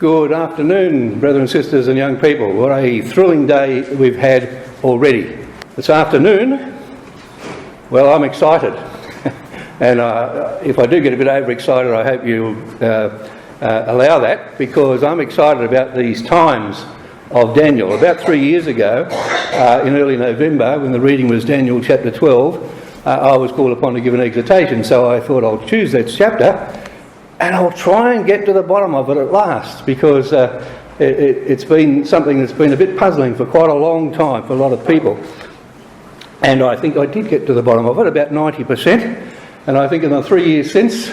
Good afternoon, brothers and sisters and young people. What a thrilling day we've had already. This afternoon, well, I'm excited. And if I do get a bit overexcited, I hope you'll allow that, because I'm excited about these times of Daniel. About 3 years ago, in early November, when the reading was Daniel chapter 12, I was called upon to give an exhortation, so I thought I'll choose that chapter and I'll try and get to the bottom of it at last, because it's been something that's been a bit puzzling for quite a long time for a lot of people. And I think I did get to the bottom of it, about 90%. And I think in the 3 years since,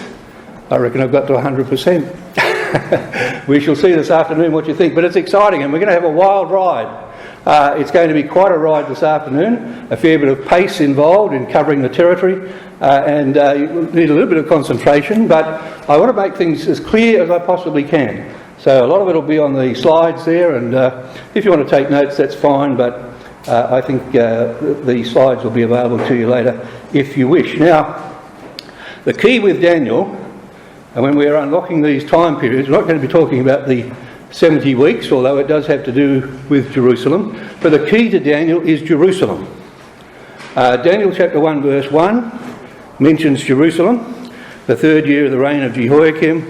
I reckon I've got to 100%. We shall see this afternoon what you think. But it's exciting, and we're going to have a wild ride. It's going to be quite a ride this afternoon. A fair bit of pace involved in covering the territory. And you need a little bit of concentration. But I want to make things as clear as I possibly can. So a lot of it will be on the slides there. And if you want to take notes, that's fine. But I think the slides will be available to you later if you wish. Now, the key with Daniel, and when we're unlocking these time periods, we're not going to be talking about the 70 weeks, although it does have to do with Jerusalem. But the key to Daniel is Jerusalem. Daniel chapter 1 verse 1 mentions Jerusalem. The third year of the reign of Jehoiakim,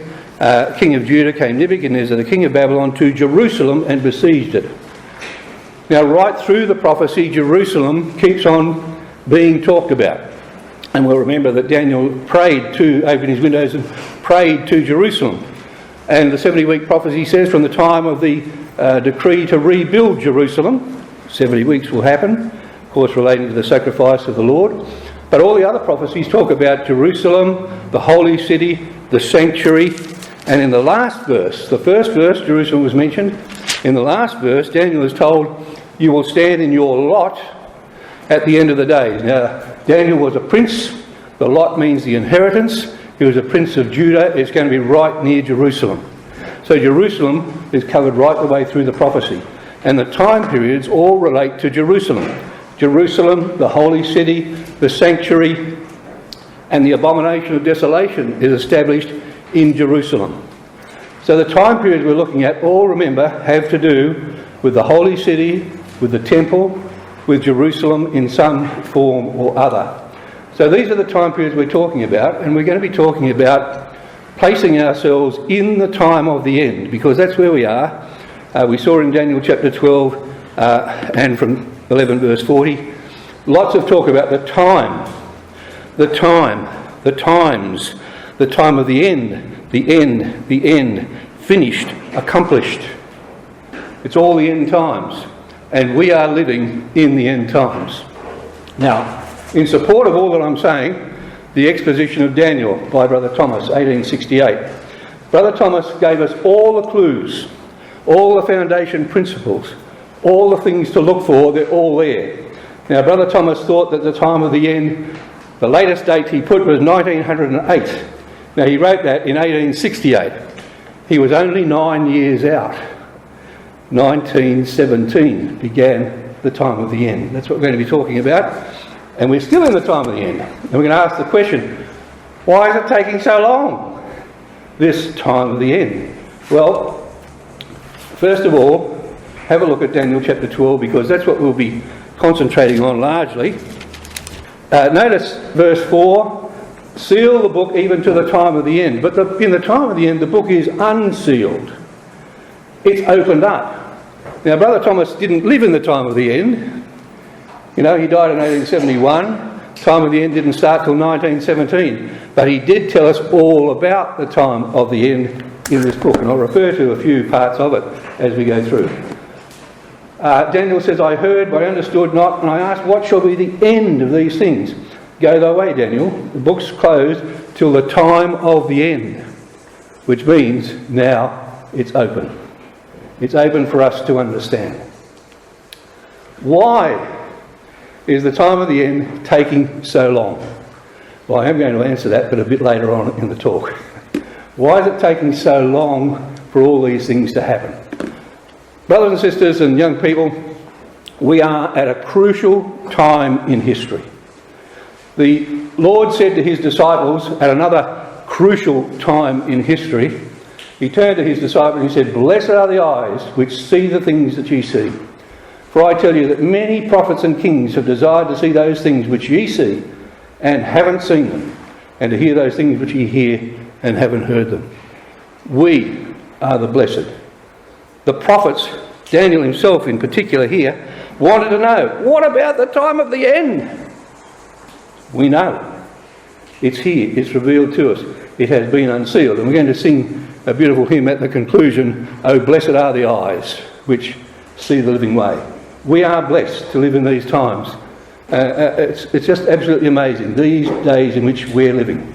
king of Judah, came Nebuchadnezzar, the king of Babylon, to Jerusalem and besieged it. Now, right through the prophecy, Jerusalem keeps on being talked about. And we'll remember that Daniel prayed to, opened his windows and prayed to Jerusalem. And the 70-week prophecy says from the time of the decree to rebuild Jerusalem, 70 weeks will happen, of course relating to the sacrifice of the Lord. But all the other prophecies talk about Jerusalem, the holy city, the sanctuary. And in the last verse, the first verse, Jerusalem was mentioned. In the last verse, Daniel is told, you will stand in your lot at the end of the days. Now, Daniel was a prince. The lot means the inheritance. He was a prince of Judah. It's going to be right near Jerusalem. So Jerusalem is covered right the way through the prophecy. And the time periods all relate to Jerusalem. Jerusalem, the holy city, the sanctuary, and the abomination of desolation is established in Jerusalem. So the time periods we're looking at all, remember, have to do with the holy city, with the temple, with Jerusalem in some form or other. So these are the time periods we're talking about, and we're going to be talking about placing ourselves in the time of the end, because that's where we are. We saw in Daniel chapter 12 and from 11 verse 40, lots of talk about the time, the times, the time of the end, finished, accomplished. It's all the end times. And we are living in the end times. Now, in support of all that I'm saying, the exposition of Daniel by Brother Thomas, 1868. Brother Thomas gave us all the clues, all the foundation principles, all the things to look for, they're all there. Now, Brother Thomas thought that the time of the end, the latest date he put was 1908. Now, he wrote that in 1868. He was only 9 years out. 1917 began the time of the end. That's what we're going to be talking about. And we're still in the time of the end. And we're going to ask the question, why is it taking so long, this time of the end? Well, first of all, have a look at Daniel chapter 12, because that's what we'll be concentrating on largely. Notice verse 4, seal the book even to the time of the end. But in the time of the end, the book is unsealed. It's opened up. Now, Brother Thomas didn't live in the time of the end. You know, he died in 1871. Time of the end didn't start till 1917. But he did tell us all about the time of the end in this book. And I'll refer to a few parts of it as we go through. Daniel says, I heard, but I understood not. And I asked, what shall be the end of these things? Go thy way, Daniel. The book's closed till the time of the end. Which means now it's open. It's open for us to understand. Why is the time of the end taking so long? Well, I am going to answer that, but a bit later on in the talk. Why is it taking so long for all these things to happen? Brothers and sisters and young people, we are at a crucial time in history. The Lord said to his disciples at another crucial time in history, he turned to his disciples and he said, "Blessed are the eyes which see the things that ye see. For I tell you that many prophets and kings have desired to see those things which ye see and haven't seen them, and to hear those things which ye hear and haven't heard them." We are the blessed. The prophets, Daniel himself in particular here, wanted to know, what about the time of the end? We know. It's here, it's revealed to us. It has been unsealed. And we're going to sing a beautiful hymn at the conclusion, "Oh, blessed are the eyes which see the living way." We are blessed to live in these times. It's just absolutely amazing, these days in which we're living.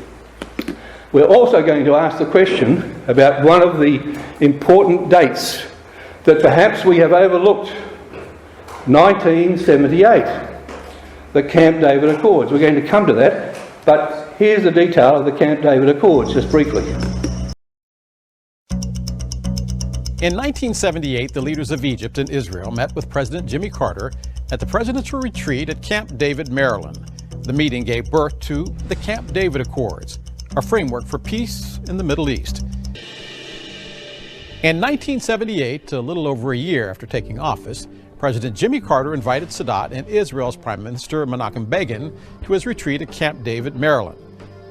We're also going to ask the question about one of the important dates that perhaps we have overlooked. 1978, the Camp David Accords. We're going to come to that, but here's the detail of the Camp David Accords, just briefly. In 1978, the leaders of Egypt and Israel met with President Jimmy Carter at the presidential retreat at Camp David, Maryland. The meeting gave birth to the Camp David Accords, a framework for peace in the Middle East. In 1978, a little over a year after taking office, President Jimmy Carter invited Sadat and Israel's Prime Minister Menachem Begin to his retreat at Camp David, Maryland.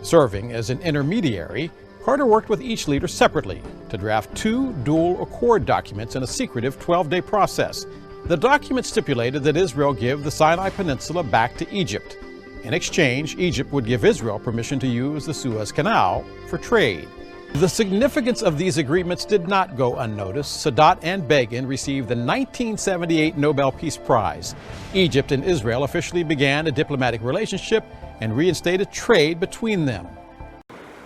Serving as an intermediary, Carter worked with each leader separately to draft 2 dual accord documents in a secretive 12-day process. The document stipulated that Israel give the Sinai Peninsula back to Egypt. In exchange, Egypt would give Israel permission to use the Suez Canal for trade. The significance of these agreements did not go unnoticed. Sadat and Begin received the 1978 Nobel Peace Prize. Egypt and Israel officially began a diplomatic relationship and reinstated trade between them.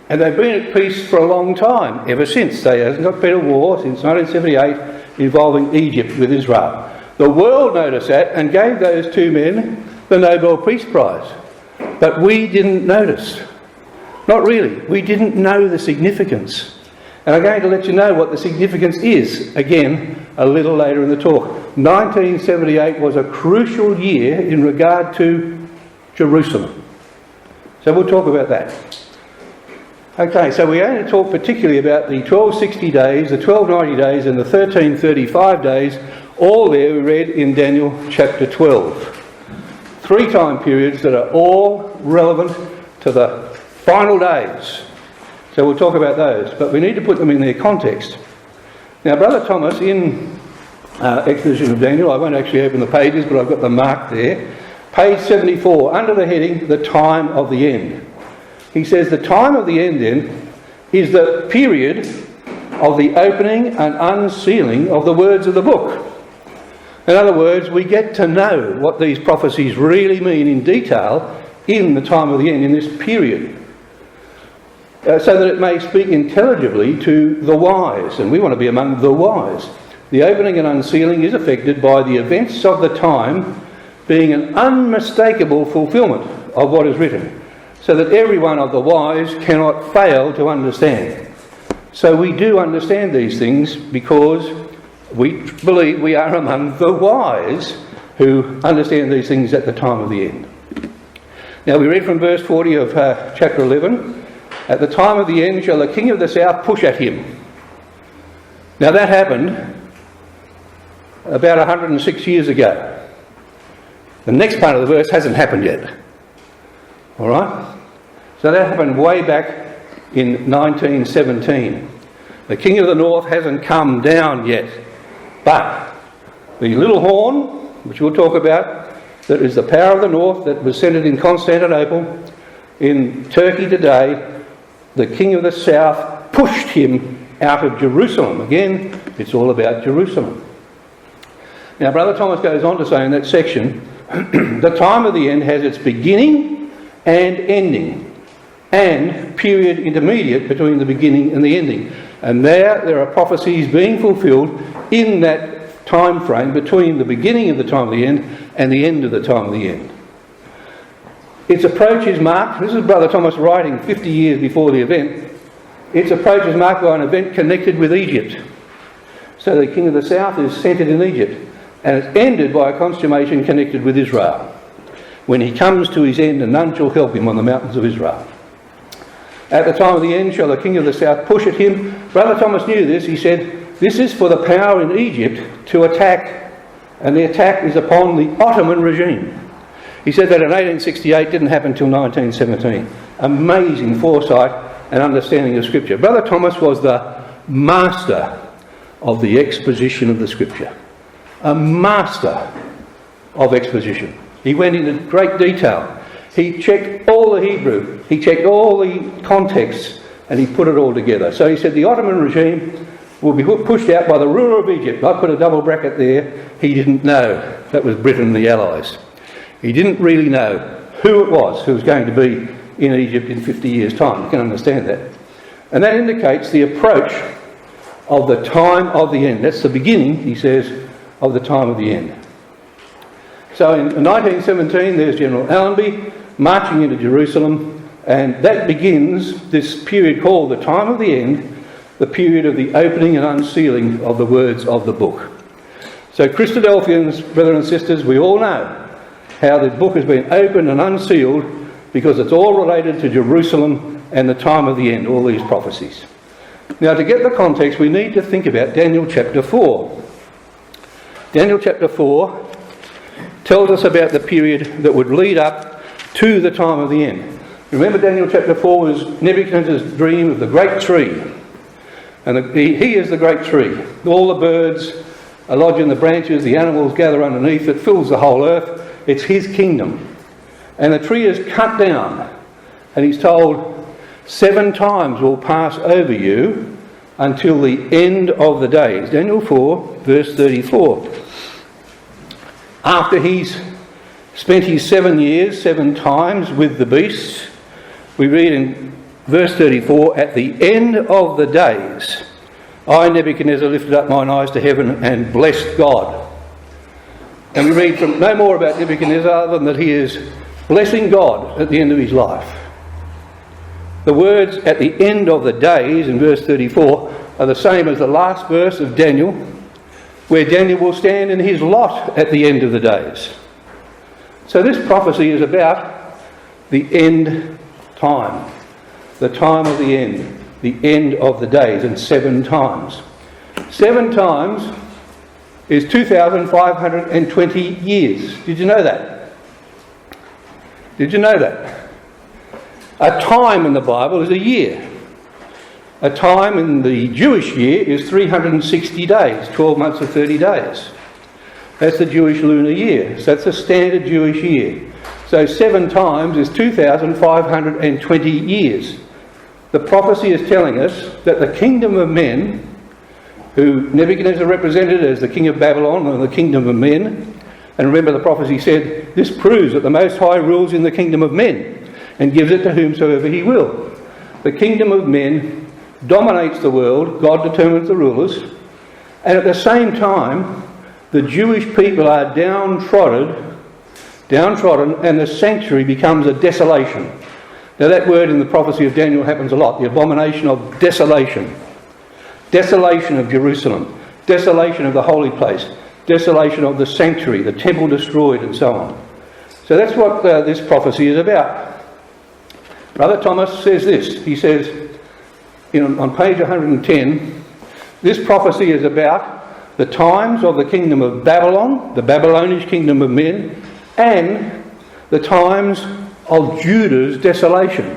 And they've been at peace for a long time, ever since. There hasn't got been a war since 1978 involving Egypt with Israel. The world noticed that and gave those 2 men the Nobel Peace Prize. But we didn't notice. Not really. We didn't know the significance. And I'm going to let you know what the significance is, again, a little later in the talk. 1978 was a crucial year in regard to Jerusalem. So we'll talk about that. Okay, so we're going to talk particularly about the 1260 days, the 1290 days and the 1335 days, all there we read in Daniel chapter 12. 3 time periods that are all relevant to the final days. So we'll talk about those, but we need to put them in their context. Now, Brother Thomas, in Exposition of Daniel, I won't actually open the pages, but I've got them marked there. Page 74, under the heading, the time of the end. He says the time of the end then is the period of the opening and unsealing of the words of the book. In other words, we get to know what these prophecies really mean in detail in the time of the end, in this period, so that it may speak intelligibly to the wise, and we want to be among the wise. The opening and unsealing is effected by the events of the time being an unmistakable fulfilment of what is written, so that every one of the wise cannot fail to understand. So we do understand these things because we believe we are among the wise who understand these things at the time of the end. Now we read from verse 40 of chapter 11, "At the time of the end shall the king of the south push at him." Now that happened about 106 years ago. The next part of the verse hasn't happened yet. All right? So that happened way back in 1917. The king of the north hasn't come down yet. But the little horn, which we'll talk about, that is the power of the north that was centred in Constantinople, in Turkey today, the king of the south pushed him out of Jerusalem. Again, it's all about Jerusalem. Now, Brother Thomas goes on to say in that section, the time of the end has its beginning and ending, and period intermediate between the beginning and the ending. And there are prophecies being fulfilled in that time frame between the beginning of the time of the end and the end of the time of the end. Its approach is marked, this is Brother Thomas writing 50 years before the event, its approach is marked by an event connected with Egypt. So the king of the south is centred in Egypt, and it's ended by a consummation connected with Israel, when he comes to his end and none shall help him on the mountains of Israel. At the time of the end shall the king of the south push at him. Brother Thomas knew this. He said, this is for the power in Egypt to attack, and the attack is upon the Ottoman regime. He said that in 1868 didn't happen until 1917. Amazing foresight and understanding of Scripture. Brother Thomas was the master of the exposition of the Scripture. A master of exposition. He went into great detail. He checked all the Hebrew, he checked all the contexts, and he put it all together. So he said the Ottoman regime will be pushed out by the ruler of Egypt. I put a double bracket there. He didn't know. That was Britain and the Allies. He didn't really know who it was who was going to be in Egypt in 50 years' time. You can understand that. And that indicates the approach of the time of the end. That's the beginning, he says, of the time of the end. So in 1917, there's General Allenby marching into Jerusalem, and that begins this period called the time of the end, the period of the opening and unsealing of the words of the book. So Christadelphians, brothers and sisters, we all know how the book has been opened and unsealed because it's all related to Jerusalem and the time of the end, all these prophecies. Now, to get the context, we need to think about Daniel chapter 4. Daniel chapter 4 tells us about the period that would lead up to the time of the end. Remember, Daniel chapter 4 was Nebuchadnezzar's dream of the great tree. And he is the great tree. All the birds are lodged in the branches, the animals gather underneath, it fills the whole earth. It's his kingdom. And the tree is cut down, and he's told 7 times will pass over you until the end of the days. Daniel 4, verse 34. After he's spent his 7 years, 7 times with the beast, we read in verse 34, at the end of the days, I, Nebuchadnezzar, lifted up mine eyes to heaven and blessed God. And we read from no more about Nebuchadnezzar other than that he is blessing God at the end of his life. The words at the end of the days in verse 34 are the same as the last verse of Daniel, where Daniel will stand in his lot at the end of the days. So this prophecy is about the end time, the time of the end of the days, and 7 times. 7 times is 2,520 years. Did you know that? Did you know that? A time in the Bible is a year. A time in the Jewish year is 360 days, 12 months of 30 days. That's the Jewish lunar year. So that's a standard Jewish year. So 7 times is 2,520 years. The prophecy is telling us that the kingdom of men, who Nebuchadnezzar represented as the king of Babylon and the kingdom of men, and remember the prophecy said, this proves that the Most High rules in the kingdom of men and gives it to whomsoever he will. The kingdom of men dominates the world, God determines the rulers, and at the same time, the Jewish people are downtrodden, and the sanctuary becomes a desolation. Now that word in the prophecy of Daniel happens a lot, the abomination of desolation. Desolation of Jerusalem, desolation of the holy place, desolation of the sanctuary, the temple destroyed, and so on. So that's what this prophecy is about. Brother Thomas says this, he says on page 110, this prophecy is about the times of the kingdom of Babylon, the Babylonish kingdom of men, and the times of Judah's desolation.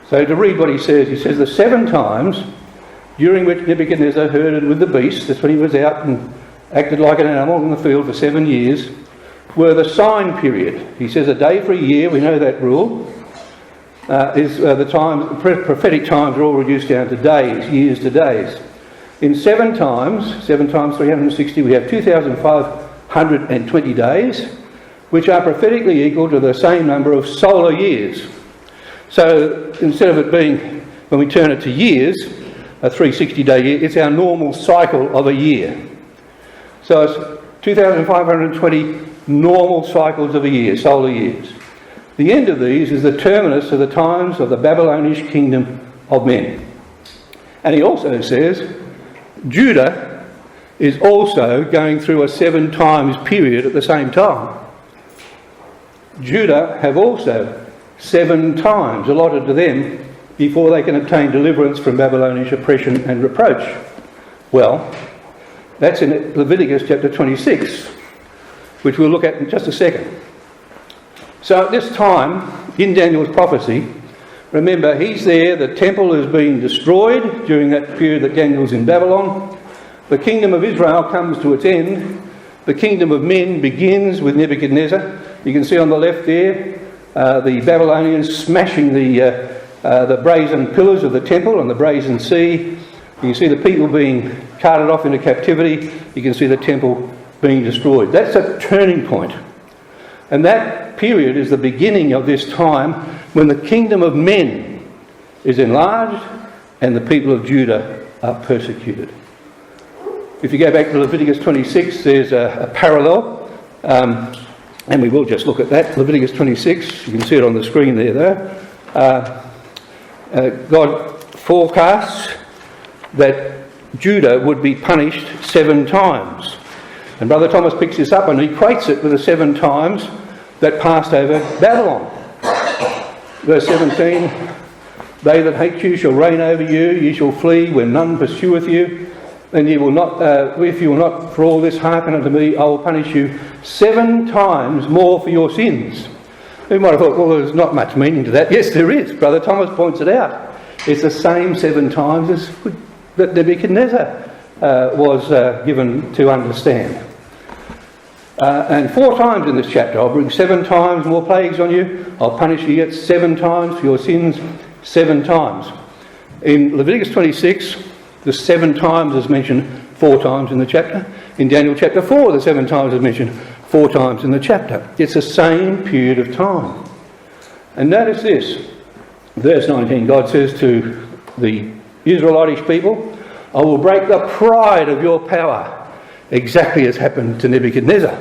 So to read what he says the 7 times during which Nebuchadnezzar herded with the beasts, that's when he was out and acted like an animal in the field for 7 years, were the sign period. He says a day for a year, we know that rule, is the time, prophetic times are all reduced down to days, years to days. In 7 times 360, we have 2,520 days, which are prophetically equal to the same number of solar years. So instead of it being, when we turn it to years, a 360-day year, it's our normal cycle of a year. So it's 2,520 normal cycles of a year, solar years. The end of these is the terminus of the times of the Babylonish kingdom of men. And he also says Judah is also going through a 7 times period at the same time. Judah have also 7 times allotted to them before they can obtain deliverance from Babylonian oppression and reproach. Well, that's in Leviticus chapter 26, which we'll look at in just a second. So at this time, in Daniel's prophecy, remember, he's there, the temple has been destroyed during that period that Daniel's in Babylon. The kingdom of Israel comes to its end. The kingdom of men begins with Nebuchadnezzar. You can see on the left there, the Babylonians smashing the brazen pillars of the temple on the brazen sea. You can see the people being carted off into captivity. You can see the temple being destroyed. That's a turning point. And that period is the beginning of this time when the kingdom of men is enlarged and the people of Judah are persecuted. If you go back to Leviticus 26, there's a parallel, and we will just look at that. Leviticus 26, you can see it on the screen there though. God forecasts that Judah would be punished 7 times. And Brother Thomas picks this up and equates it with the 7 times that passed over Babylon. Verse 17, they that hate you shall reign over you, ye shall flee when none pursueth you. And you will not, if you will not for all this hearken unto me, I will punish you 7 times more for your sins. You might have thought, well, there's not much meaning to that. Yes, there is. Brother Thomas points it out. It's the same 7 times as that Nebuchadnezzar was given to understand. And 4 times in this chapter, I'll bring 7 times more plagues on you. I'll punish you yet 7 times for your sins, 7 times. In Leviticus 26, the 7 times is mentioned 4 times in the chapter. In Daniel chapter 4, the 7 times is mentioned 4 times in the chapter. It's the same period of time. And notice this, verse 19, God says to the Israelitish people, I will break the pride of your power, exactly as happened to Nebuchadnezzar.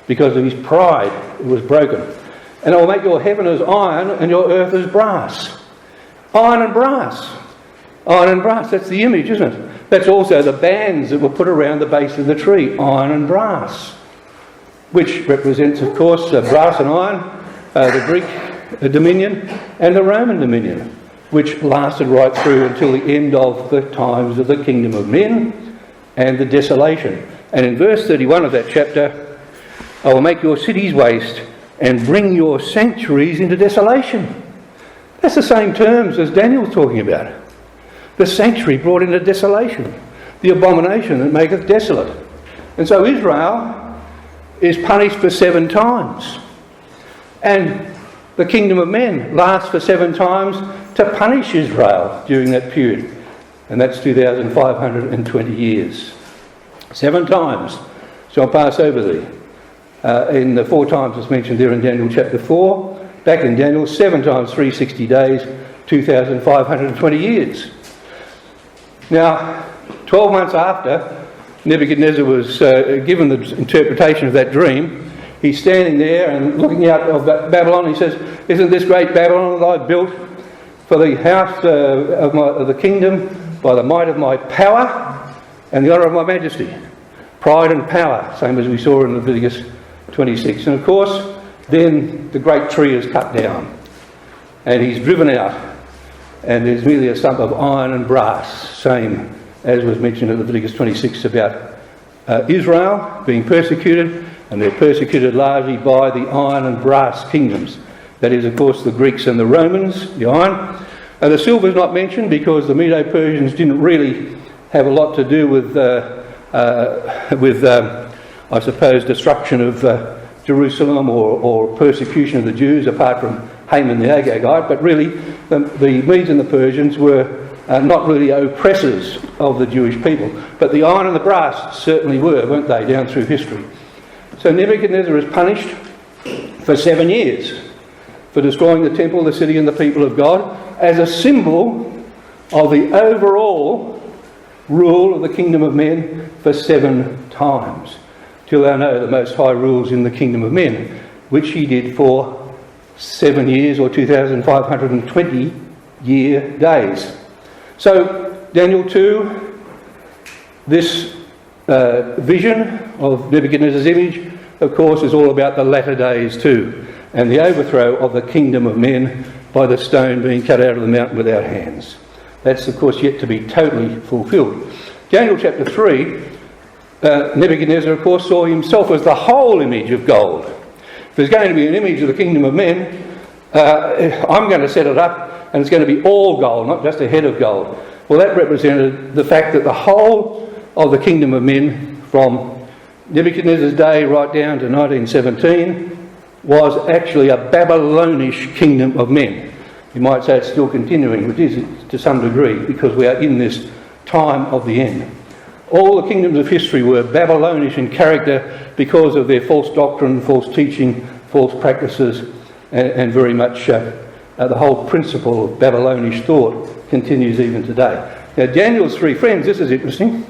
Because of his pride, it was broken. And I will make your heaven as iron and your earth as brass. Iron and brass. Iron and brass, that's the image, isn't it? That's also the bands that were put around the base of the tree, iron and brass, which represents, of course, brass and iron, the Greek dominion and the Roman dominion, which lasted right through until the end of the times of the kingdom of men and the desolation. And in verse 31 of that chapter, I will make your cities waste and bring your sanctuaries into desolation. That's the same terms as Daniel's talking about. The sanctuary brought into desolation, the abomination that maketh desolate. And so Israel is punished for 7 times. And the kingdom of men lasts for 7 times to punish Israel during that period. And that's 2,520 years. 7 times shall pass over thee. In the 4 times it's mentioned there in Daniel chapter 4. Back in Daniel, 7 times 360 days, 2,520 years. Now, 12 months after Nebuchadnezzar was given the interpretation of that dream, he's standing there and looking out of Babylon. He says, isn't this great Babylon that I've built for the house of the kingdom by the might of my power and the honour of my majesty? Pride and power, same as we saw in Leviticus 26. And of course, then the great tree is cut down and he's driven out. And there's merely a stump of iron and brass, same as was mentioned in Leviticus 26 about Israel being persecuted, and they're persecuted largely by the iron and brass kingdoms. That is, of course, the Greeks and the Romans, the iron. And the silver is not mentioned because the Medo-Persians didn't really have a lot to do with I suppose, destruction of Jerusalem or persecution of the Jews, apart from Haman the Agagite, but really the Medes and the Persians were not really oppressors of the Jewish people. But the iron and the brass certainly were, weren't they, down through history. So Nebuchadnezzar is punished for 7 years for destroying the temple, the city and the people of God as a symbol of the overall rule of the kingdom of men for 7 times. Till thou know the Most High rules in the kingdom of men, which he did for 7 years or 2,520 year days. So Daniel 2, this vision of Nebuchadnezzar's image, of course, is all about the latter days too. and the overthrow of the kingdom of men by the stone being cut out of the mountain without hands. That's, of course, yet to be totally fulfilled. Daniel chapter 3, Nebuchadnezzar, of course, saw himself as the whole image of gold. If there's going to be an image of the kingdom of men, I'm going to set it up, and it's going to be all gold, not just a head of gold. Well, that represented the fact that the whole of the kingdom of men, from Nebuchadnezzar's day right down to 1917, was actually a Babylonish kingdom of men. You might say it's still continuing, which is to some degree, because we are in this time of the end. All the kingdoms of history were Babylonish in character because of their false doctrine, false teaching, false practices, and very much the whole principle of Babylonish thought continues even today. Now, Daniel's three friends, this is interesting.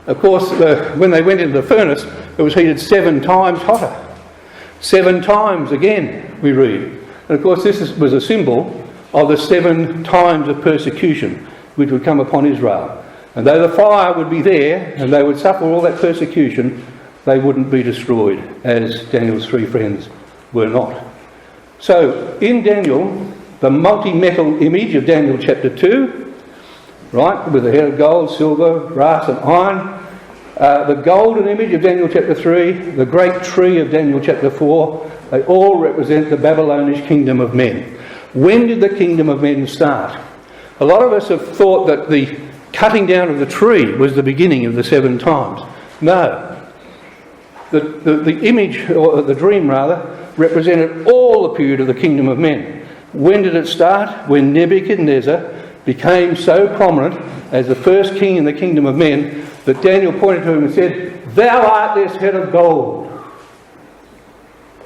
Of course, when they went into the furnace, it was heated 7 times hotter. 7 times again, we read. And of course, this was a symbol of the 7 times of persecution which would come upon Israel. And though the fire would be there and they would suffer all that persecution, they wouldn't be destroyed, as Daniel's three friends were not. So, in Daniel, the multi-metal image of Daniel chapter 2, right, with the head of gold, silver, brass and iron, the golden image of Daniel chapter 3, the great tree of Daniel chapter 4, they all represent the Babylonish kingdom of men. When did the kingdom of men start? A lot of us have thought that the cutting down of the tree was the beginning of the 7 times. No. The image, or the dream rather, represented all the period of the kingdom of men. When did it start? When Nebuchadnezzar became so prominent as the first king in the kingdom of men that Daniel pointed to him and said, "Thou art this head of gold."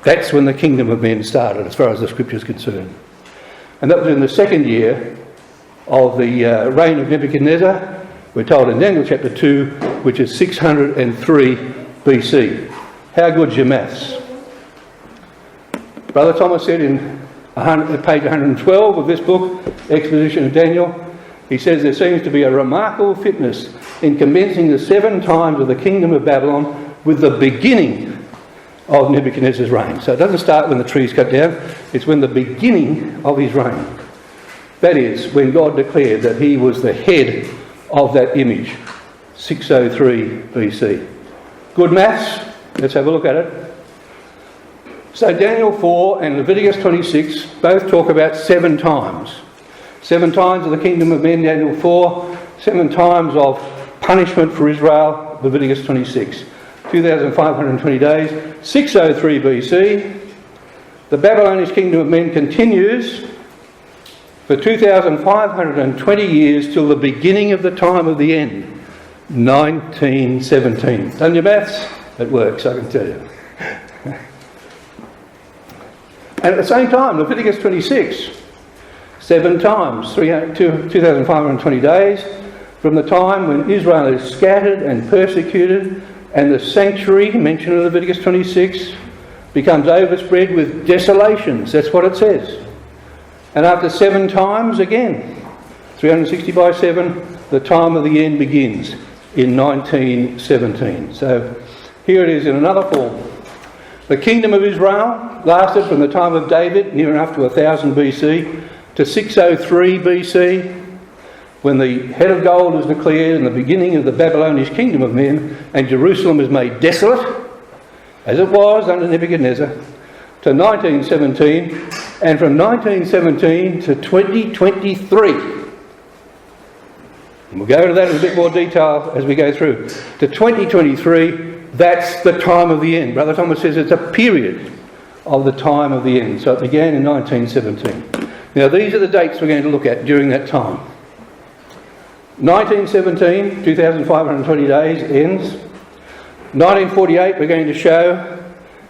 That's when the kingdom of men started, as far as the scripture is concerned. And that was in the 2nd year of the reign of Nebuchadnezzar. We're told in Daniel chapter 2, which is 603 BC. How good's your maths? Brother Thomas said in page 112 of this book, Exposition of Daniel, he says there seems to be a remarkable fitness in commencing the 7 times of the kingdom of Babylon with the beginning of Nebuchadnezzar's reign. So it doesn't start when the tree's cut down, it's when the beginning of his reign. That is, when God declared that he was the head of that image, 603 BC. Good maths? Let's have a look at it. So Daniel 4 and Leviticus 26 both talk about 7 times. 7 times of the kingdom of men, Daniel 4. 7 times of punishment for Israel, Leviticus 26. 2,520 days. 603 BC. The Babylonish kingdom of men continues for 2,520 years till the beginning of the time of the end, 1917. Done your maths? It works, I can tell you. And at the same time, Leviticus 26, 7 times, 2,520 days, from the time when Israel is scattered and persecuted, and the sanctuary, mentioned in Leviticus 26, becomes overspread with desolations. That's what it says. And after 7 times again, 360 by 7, the time of the end begins in 1917. So here it is in another form. The kingdom of Israel lasted from the time of David, near enough to 1000 BC, to 603 BC, when the head of gold is declared and the beginning of the Babylonish kingdom of men, and Jerusalem is made desolate, as it was under Nebuchadnezzar, to 1917, and from 1917 to 2023. And we'll go into that in a bit more detail as we go through. To 2023, that's the time of the end. Brother Thomas says it's a period of the time of the end. So it began in 1917. Now these are the dates we're going to look at during that time. 1917, 2,520 days, ends. 1948, we're going to show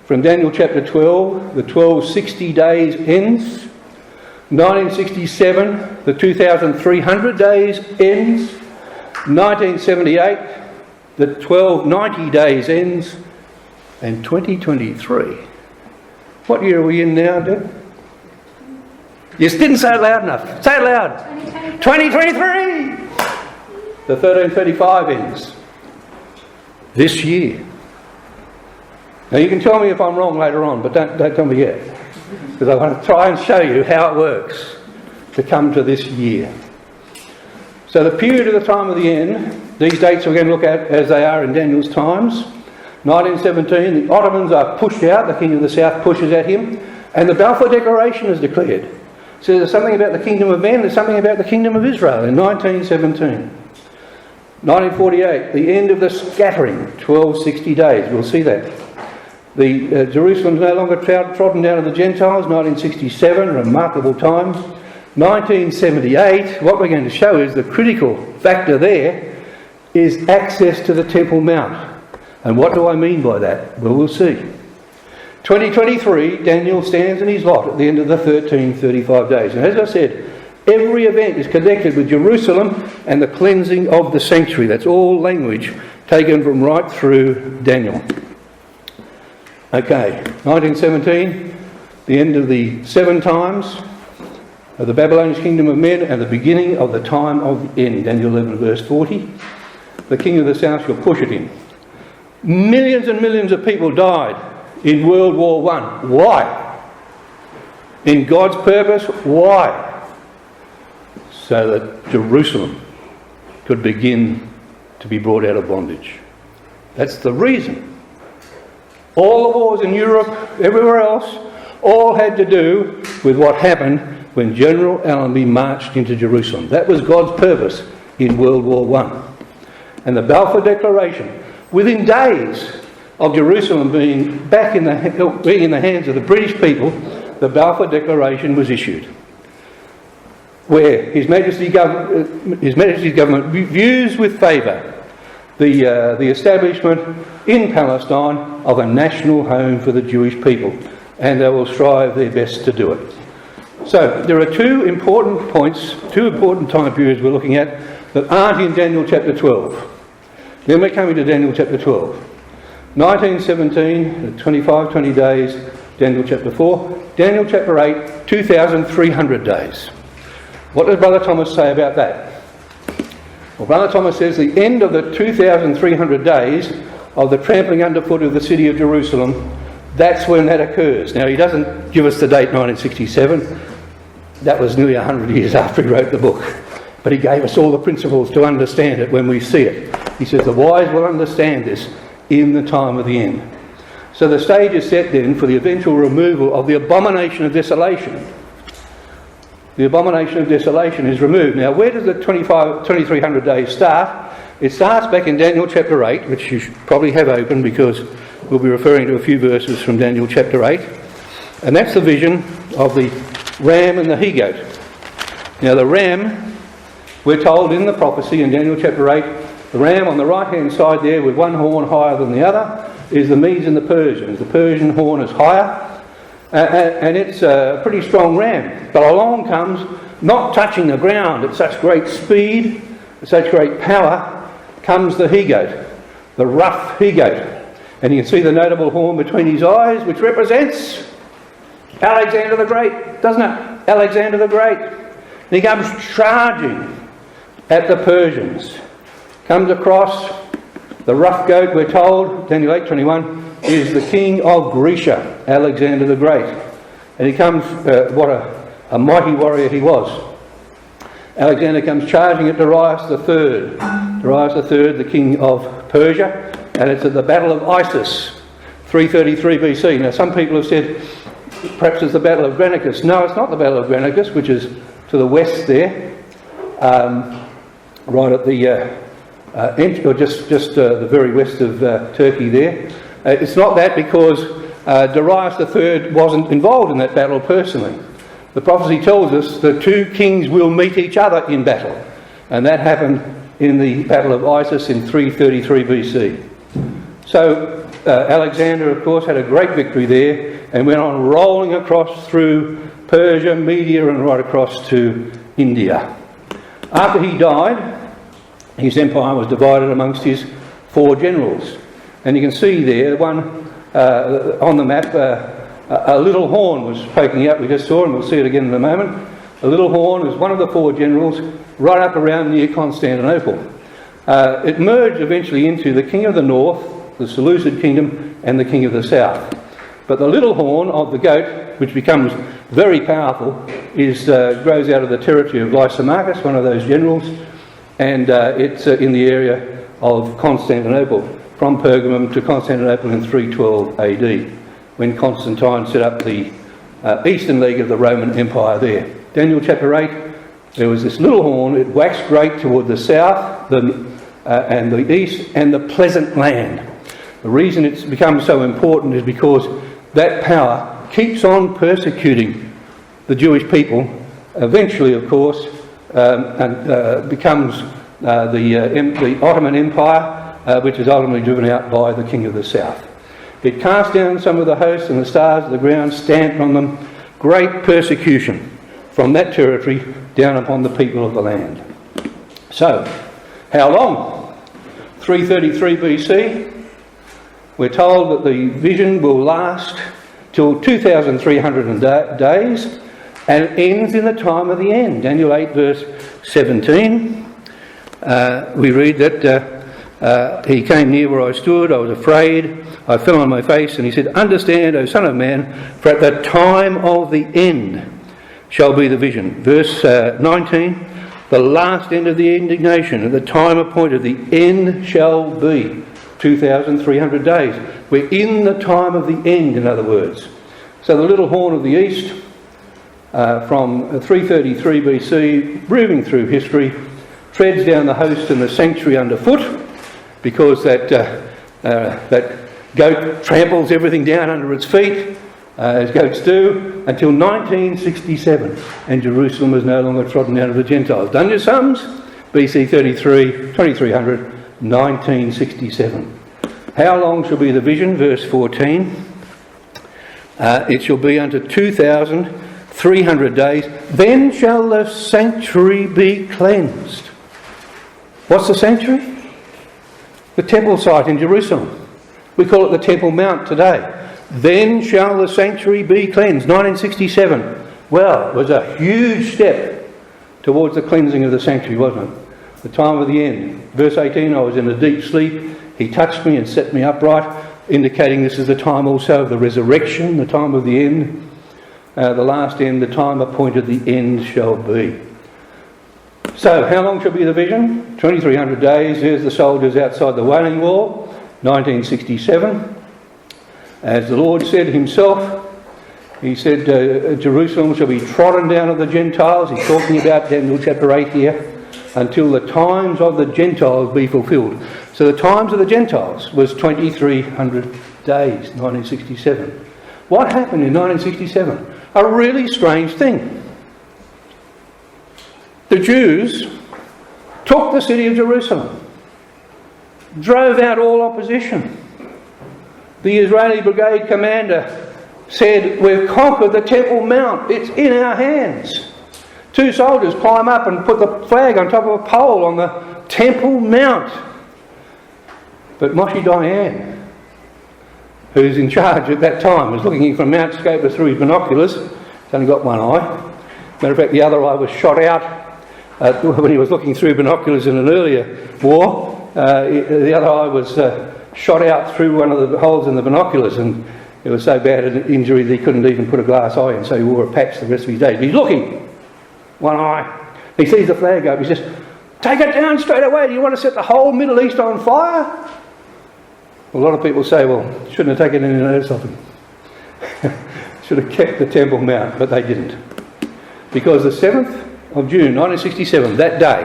from Daniel chapter 12, the 1260 days ends. 1967, the 2,300 days ends. 1978, the 1290 days ends. And 2023. What year are we in now, Deb? You didn't say it loud enough. Say it loud. 2023! The 1335 ends. This year. Now you can tell me if I'm wrong later on, but don't tell me yet, because I want to try and show you how it works to come to this year. So the period of the time of the end, these dates we're going to look at as they are in Daniel's times. 1917, the Ottomans are pushed out, the King of the South pushes at him, and the Balfour Declaration is declared. So there's something about the kingdom of men, there's something about the kingdom of Israel in 1917. 1948, the end of the scattering, 1260 days, we'll see that. Jerusalem's no longer trodden down of the Gentiles, 1967, remarkable times. 1978, what we're going to show is the critical factor there is access to the Temple Mount. And what do I mean by that? Well, we'll see. 2023, Daniel stands in his lot at the end of the 1335 days. And as I said, every event is connected with Jerusalem and the cleansing of the sanctuary. That's all language taken from right through Daniel. Okay, 1917, the end of the 7 times of the Babylonian kingdom of men and the beginning of the time of the end. Daniel 11 verse 40. The king of the south shall push at him. Millions and millions of people died in World War I. Why? In God's purpose, why? So that Jerusalem could begin to be brought out of bondage. That's the reason. All the wars in Europe, everywhere else, all had to do with what happened when General Allenby marched into Jerusalem. That was God's purpose in World War I. And the Balfour Declaration, within days of Jerusalem being back in the hands of the British people, the Balfour Declaration was issued, where His Majesty's government views with favour the establishment in Palestine of a national home for the Jewish people, and they will strive their best to do it. So there are 2 important points, 2 important time periods we're looking at that aren't in Daniel chapter 12. Then we're coming to Daniel chapter 12. 1917, 20 days, Daniel chapter 4. Daniel chapter 8, 2,300 days. What does Brother Thomas say about that? Well, Brother Thomas says the end of the 2,300 days of the trampling underfoot of the city of Jerusalem, that's when that occurs. Now, he doesn't give us the date 1967. That was nearly 100 years after he wrote the book. But he gave us all the principles to understand it when we see it. He says the wise will understand this in the time of the end. So the stage is set then for the eventual removal of the Abomination of Desolation. The Abomination of Desolation is removed. Now, where does the 2,300 days start? It starts back in Daniel chapter 8, which you should probably have open because we'll be referring to a few verses from Daniel chapter 8. And that's the vision of the ram and the he-goat. Now, the ram, we're told in the prophecy in Daniel chapter 8, the ram on the right-hand side there with one horn higher than the other is the Medes and the Persians. The Persian horn is higher and it's a pretty strong ram. But along comes, not touching the ground at such great speed, at such great power, comes the he-goat, the rough he-goat. And you can see the notable horn between his eyes, which represents Alexander the Great, doesn't it? Alexander the Great. And he comes charging at the Persians. Comes across the rough goat, we're told, Daniel 8:21, is the king of Grecia, Alexander the Great. And he comes, what a mighty warrior he was. Alexander comes charging at Darius III. Darius III, the king of Persia, and it's at the Battle of Issus, 333 BC. Now some people have said perhaps it's the Battle of Granicus. No, it's not the Battle of Granicus, which is to the west there, right at the or just the very west of Turkey there. It's not that because Darius III wasn't involved in that battle personally. The prophecy tells us the 2 kings will meet each other in battle, and that happened in the Battle of Issus in 333 BC. So Alexander, of course, had a great victory there and went on rolling across through Persia, Media, and right across to India. After he died, his empire was divided amongst his 4 generals. And you can see there, one on the map, a little horn was poking out. We just saw, and we'll see it again in a moment. A little horn was one of the 4 generals right up around near Constantinople. It merged eventually into the king of the north the Seleucid kingdom and the king of the south. But the little horn of the goat, which becomes very powerful, grows out of the territory of Lysimachus, one of those generals, and it's in the area of Constantinople, from Pergamum to Constantinople in 312 AD, when Constantine set up the eastern leg of the Roman Empire there. Daniel chapter 8, there was this little horn, it waxed great toward the south and the east and the pleasant land. The reason it's become so important is because that power keeps on persecuting the Jewish people, eventually, of course, becomes the Ottoman Empire, which is ultimately driven out by the king of the south. It cast down some of the hosts, and the stars of the ground stamped on them. Great persecution from that territory down upon the people of the land. So, how long? 333 BC. We're told that the vision will last till 2,300 days and it ends in the time of the end. Daniel 8 verse 17. We read that he came near where I stood, I was afraid, I fell on my face, and he said, "Understand, O son of man, for at the time of the end shall be the vision." Verse 19, the last end of the indignation, at the time appointed, the end shall be 2,300 days. We're in the time of the end, in other words. So the little horn of the east, from 333 BC, moving through history, treads down the host and the sanctuary underfoot, because that goat tramples everything down under its feet, as goats do, until 1967, and Jerusalem is no longer trodden down of the Gentiles. Done your sums? BC 33, 2300, 1967. How long shall be the vision? Verse 14. It shall be unto 2,300 days. Then shall the sanctuary be cleansed. What's the sanctuary? The temple site in Jerusalem. We call it the Temple Mount today. Then shall the sanctuary be cleansed. 1967. Well, it was a huge step towards the cleansing of the sanctuary, wasn't it? The time of the end. Verse 18, I was in a deep sleep. He touched me and set me upright, indicating this is the time also of the resurrection, the time of the end. The last end, the time appointed, the end shall be. So, how long shall be the vision? 2,300 days. There's the soldiers outside the Wailing Wall, 1967. As the Lord said himself, he said, Jerusalem shall be trodden down of the Gentiles. He's talking about Daniel chapter 8 here. Until the times of the Gentiles be fulfilled. So the times of the Gentiles was 2,300 days, 1967. What happened in 1967? A really strange thing. The Jews took the city of Jerusalem, drove out all opposition. The Israeli brigade commander said, "We've conquered the Temple Mount, it's in our hands." Two soldiers climb up and put the flag on top of a pole on the Temple Mount. But Moshe Dayan, who's in charge at that time, was looking in from Mount Scopus through his binoculars. He's only got one eye. Matter of fact, the other eye was shot out when he was looking through binoculars in an earlier war. The other eye was shot out through one of the holes in the binoculars, and it was so bad an injury that he couldn't even put a glass eye in, so he wore a patch the rest of his days. But he's looking. One eye. He sees the flag up. He says, "Take it down straight away. Do you want to set the whole Middle East on fire?" A lot of people say, well, shouldn't have taken any notice of him. Should have kept the Temple Mount, but they didn't. Because the 7th of June 1967, that day,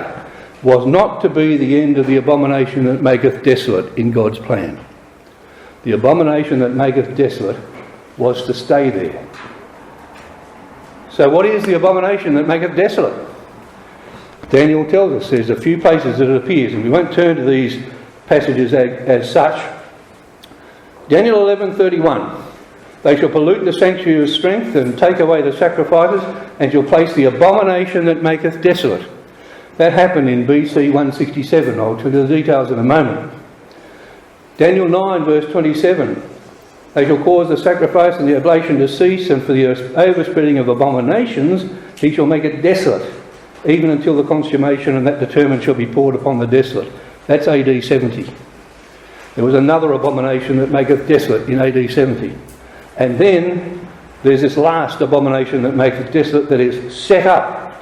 was not to be the end of the abomination that maketh desolate in God's plan. The abomination that maketh desolate was to stay there. So what is the abomination that maketh desolate? Daniel tells us there's a few places that it appears, and we won't turn to these passages as such. Daniel 11:31. They shall pollute the sanctuary of strength and take away the sacrifices, and shall place the abomination that maketh desolate. That happened in BC 167. I'll tell you the details in a moment. Daniel 9 verse 27. They shall cause the sacrifice and the oblation to cease, and for the overspreading of abominations he shall make it desolate, even until the consummation, and that determined shall be poured upon the desolate. That's AD 70. There was another abomination that maketh desolate in AD 70. And then there's this last abomination that maketh desolate that is set up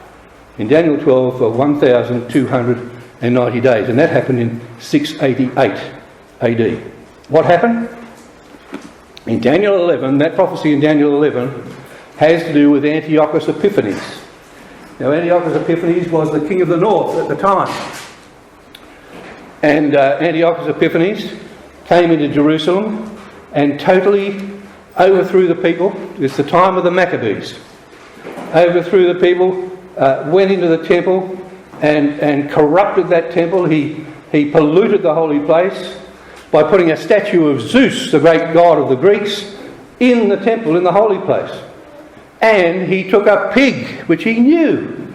in Daniel 12 for 1,290 days. And that happened in 688 AD. What happened? In Daniel 11, that prophecy in Daniel 11 has to do with Antiochus Epiphanes. Now, Antiochus Epiphanes was the king of the north at the time. And Antiochus Epiphanes came into Jerusalem and totally overthrew the people. It's the time of the Maccabees. Overthrew the people, went into the temple and corrupted that temple. He polluted the holy place by putting a statue of Zeus, the great god of the Greeks, in the temple, in the holy place. And he took a pig, which he knew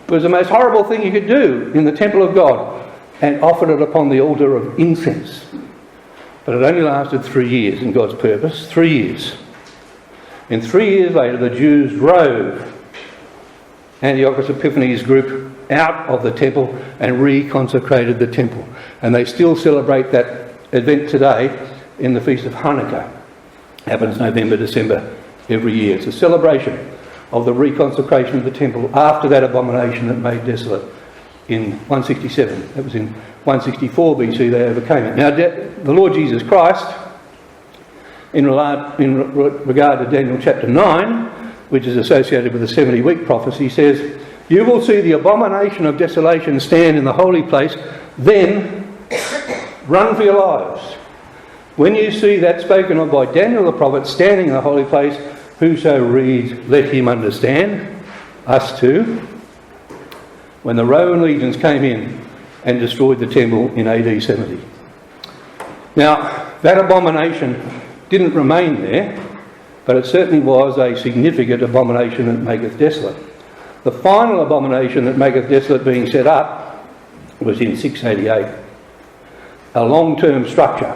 was the most horrible thing you could do in the temple of God, and offered it upon the altar of incense. But it only lasted 3 years in God's purpose, 3 years. And 3 years later, the Jews drove Antiochus Epiphanes' group out of the temple and reconsecrated the temple. And they still celebrate that event today in the Feast of Hanukkah. Happens November, December every year. It's a celebration of the reconsecration of the temple after that abomination that made desolate in 167. That was in 164 BC they overcame it. Now, the Lord Jesus Christ, in regard to Daniel chapter 9, which is associated with the 70-week prophecy, says, "You will see the abomination of desolation stand in the holy place, then run for your lives. When you see that spoken of by Daniel the prophet standing in the holy place, whoso reads, let him understand." Us too. When the Roman legions came in and destroyed the temple in AD 70. Now, that abomination didn't remain there, but it certainly was a significant abomination that maketh desolate. The final abomination that maketh desolate being set up was in 688. A long-term structure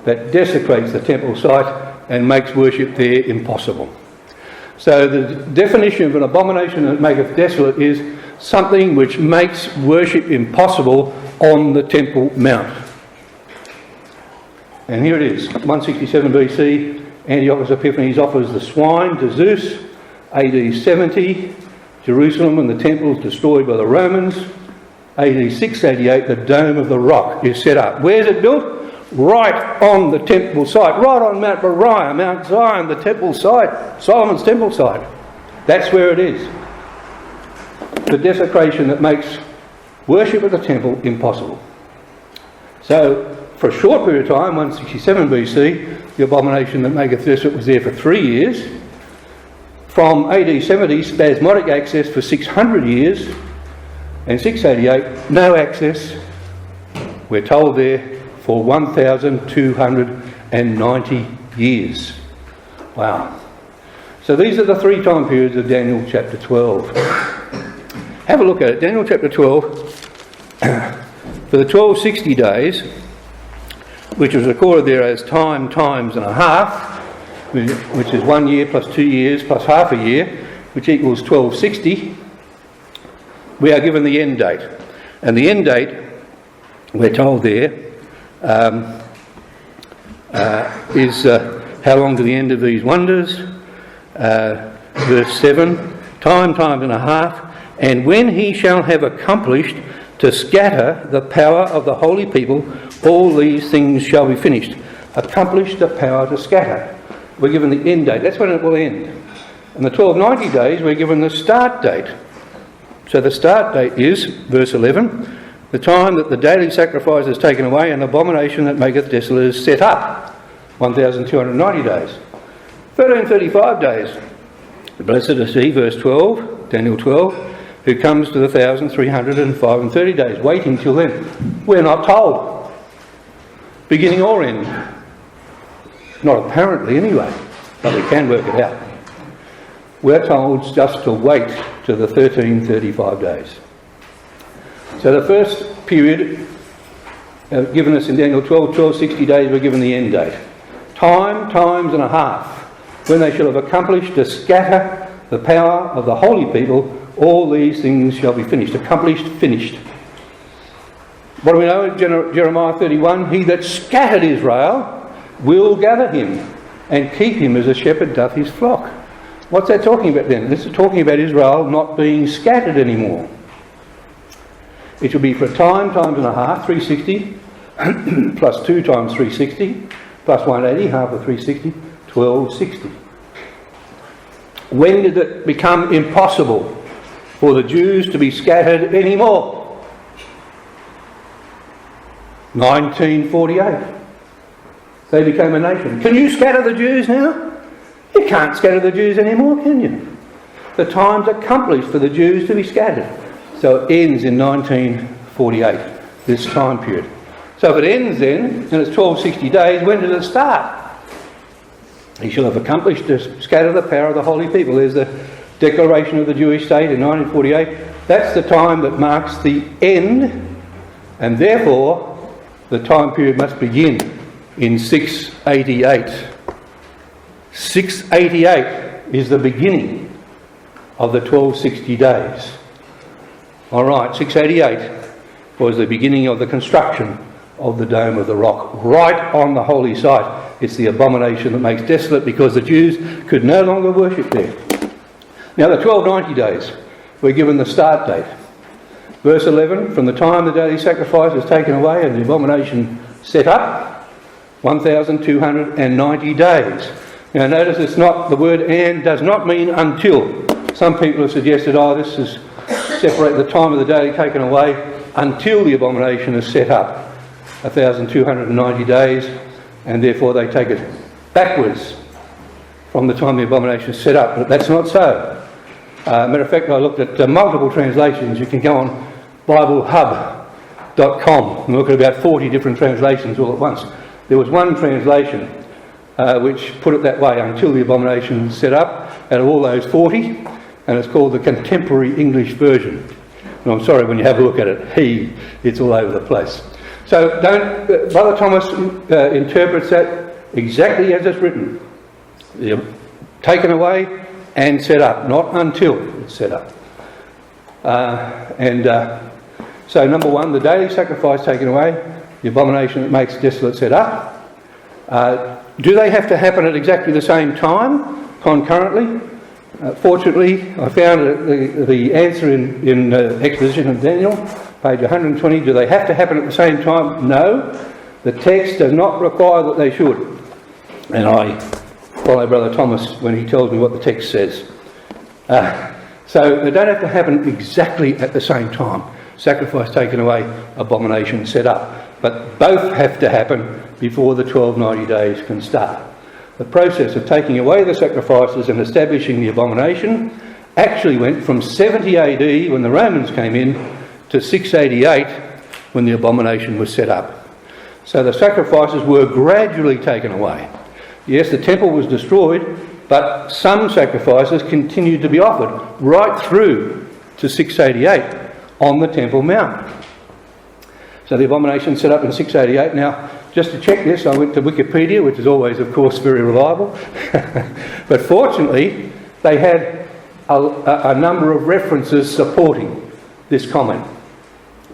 that desecrates the temple site and makes worship there impossible. So the definition of an abomination that maketh desolate is something which makes worship impossible on the Temple Mount. And here it is, 167 BC, Antiochus Epiphanes offers the swine to Zeus. AD 70, Jerusalem and the temple is destroyed by the Romans. AD 688, the Dome of the Rock is set up. Where's it built? Right on the temple site, right on Mount Moriah, Mount Zion, the temple site, Solomon's temple site. That's where it is. The desecration that makes worship at the temple impossible. So, for a short period of time, 167 BC, the abomination that maketh desolate was there for 3 years. From AD 70, spasmodic access for 600 years. And 688, no access, we're told there, for 1,290 years. Wow. So these are the 3 time periods of Daniel chapter 12. Have a look at it. Daniel chapter 12, for the 1260 days, which was recorded there as times and a half, which is 1 year plus 2 years plus half a year, which equals 1260, we are given the end date. And the end date, we're told there, is how long to the end of these wonders? Verse 7, times and a half, and when he shall have accomplished to scatter the power of the holy people, all these things shall be finished. Accomplish the power to scatter. We're given the end date. That's when it will end. And the 1290 days, we're given the start date. So the start date is, verse 11, the time that the daily sacrifice is taken away and the abomination that maketh desolate is set up. 1,290 days. 1335 days. Blessed is he, verse 12, Daniel 12, who comes to the 1,330 days. Waiting till then. We're not told. Beginning or end. Not apparently anyway, but we can work it out. We're told just to wait to the 1335 days. So the first period given us in Daniel 12, 1260 days, we're given the end date. Times and a half, when they shall have accomplished to scatter the power of the holy people, all these things shall be finished. Accomplished, finished. What do we know in Jeremiah 31? He that scattered Israel will gather him and keep him as a shepherd doth his flock. What's that talking about then? This is talking about Israel not being scattered anymore. It shall be for a time, times and a half, 360, plus 2 times 360, plus 180, half of 360, 1260. When did it become impossible for the Jews to be scattered anymore? 1948. They became a nation. Can you scatter the Jews now? You can't scatter the Jews anymore, can you? The time's accomplished for the Jews to be scattered. So it ends in 1948, this time period. So if it ends then, and it's 1260 days, when did it start? He shall have accomplished to scatter the power of the holy people. There's the declaration of the Jewish state in 1948. That's the time that marks the end, and therefore the time period must begin in 688. 688 is the beginning of the 1260 days. All right, 688 was the beginning of the construction of the Dome of the Rock, right on the holy site. It's the abomination that makes desolate because the Jews could no longer worship there. Now the 1290 days, we're given the start date. Verse 11, from the time the daily sacrifice is taken away and the abomination set up, 1290 days. Now notice it's not, the word and does not mean until. Some people have suggested, this is separate the time of the day taken away until the abomination is set up. 1290 days, and therefore they take it backwards from the time the abomination is set up. But that's not so. Matter of fact, I looked at multiple translations. You can go on BibleHub.com and look at about 40 different translations all at once. There was one translation which put it that way, until the abomination is set up, out of all those 40, and it's called the Contemporary English Version. And I'm sorry, when you have a look at it, it's all over the place. So Brother Thomas interprets that exactly as it's written. Taken away and set up, not until it's set up. So number one, the daily sacrifice taken away, the abomination that makes desolate set up. Do they have to happen at exactly the same time, concurrently? Fortunately, I found the answer in Exposition of Daniel, page 120. Do they have to happen at the same time? No. The text does not require that they should. And I follow Brother Thomas when he tells me what the text says. So they don't have to happen exactly at the same time. Sacrifice taken away, abomination set up. But both have to happen before the 1290 days can start. The process of taking away the sacrifices and establishing the abomination actually went from 70 AD, when the Romans came in, to 688, when the abomination was set up. So the sacrifices were gradually taken away. Yes, the temple was destroyed, but some sacrifices continued to be offered right through to 688 on the Temple Mount. So the abomination set up in 688. Now, just to check this, I went to Wikipedia, which is always, of course, very reliable. But fortunately, they had a number of references supporting this comment.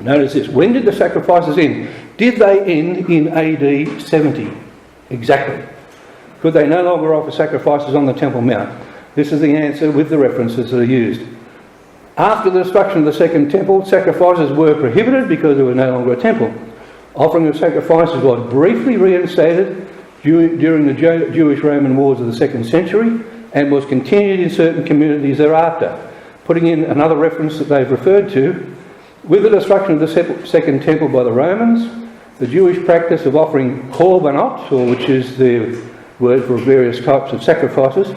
Notice this. When did the sacrifices end? Did they end in AD 70? Exactly. Could they no longer offer sacrifices on the Temple Mount? This is the answer with the references that are used. After the destruction of the Second Temple, sacrifices were prohibited because there was no longer a temple. Offering of sacrifices was briefly reinstated during the Jewish-Roman wars of the 2nd century and was continued in certain communities thereafter. Putting in another reference that they've referred to, with the destruction of the Second Temple by the Romans, the Jewish practice of offering culminate, or which is the word for various types of sacrifices,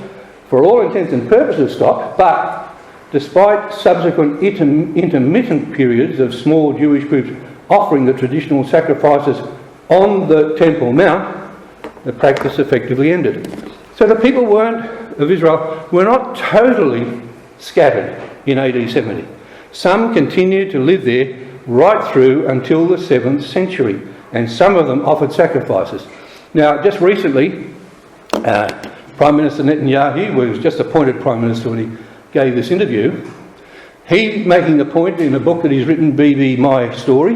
for all intents and purposes stopped, but despite subsequent intermittent periods of small Jewish groups offering the traditional sacrifices on the Temple Mount, the practice effectively ended. So the people of Israel were not totally scattered in AD 70. Some continued to live there right through until the 7th century, and some of them offered sacrifices. Now, just recently, Prime Minister Netanyahu, who was just appointed Prime Minister when he gave this interview, he making the point in a book that he's written, BB My Story,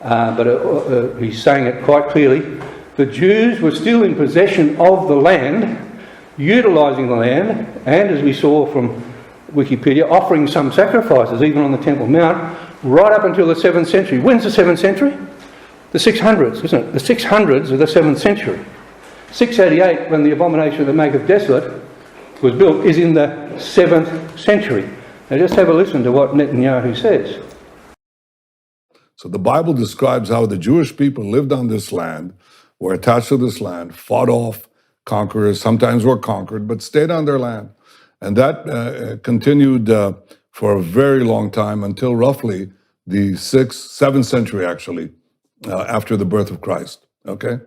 but he's saying it quite clearly. The Jews were still in possession of the land, utilising the land, and as we saw from Wikipedia, offering some sacrifices even on the Temple Mount, right up until the 7th century. When's the 7th century? The 600s, isn't it? The 600s of the 7th century. 688, when the Abomination of the Mosque of Desolation was built, is in the 7th century. Now just have a listen to what Netanyahu says. So the Bible describes how the Jewish people lived on this land, were attached to this land, fought off conquerors, sometimes were conquered, but stayed on their land. And that continued for a very long time until roughly the 7th century, actually, after the birth of Christ, okay?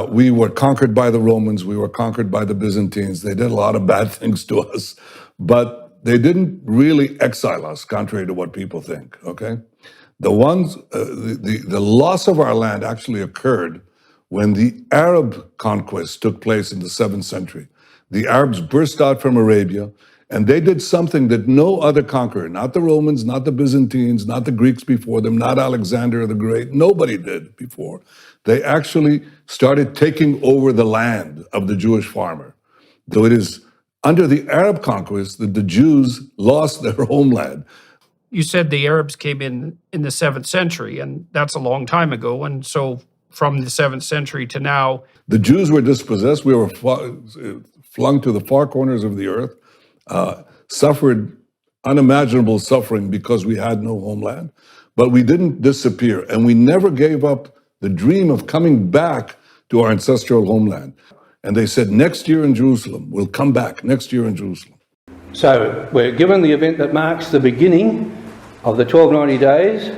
We were conquered by the Romans, we were conquered by the Byzantines. They did a lot of bad things to us, but they didn't really exile us, contrary to what people think, okay? The loss of our land actually occurred when the Arab conquest took place in the 7th century. The Arabs burst out from Arabia, and they did something that no other conqueror, not the Romans, not the Byzantines, not the Greeks before them, not Alexander the Great, nobody did before. They actually started taking over the land of the Jewish farmer. So it is under the Arab conquest that the Jews lost their homeland. You said the Arabs came in the 7th century, and that's a long time ago. And so from the 7th century to now, the Jews were dispossessed. We were flung to the far corners of the earth, suffered unimaginable suffering because we had no homeland. But we didn't disappear, and we never gave up the dream of coming back to our ancestral homeland. And they said, next year in Jerusalem, we'll come back next year in Jerusalem. So we're given the event that marks the beginning of the 1290 days.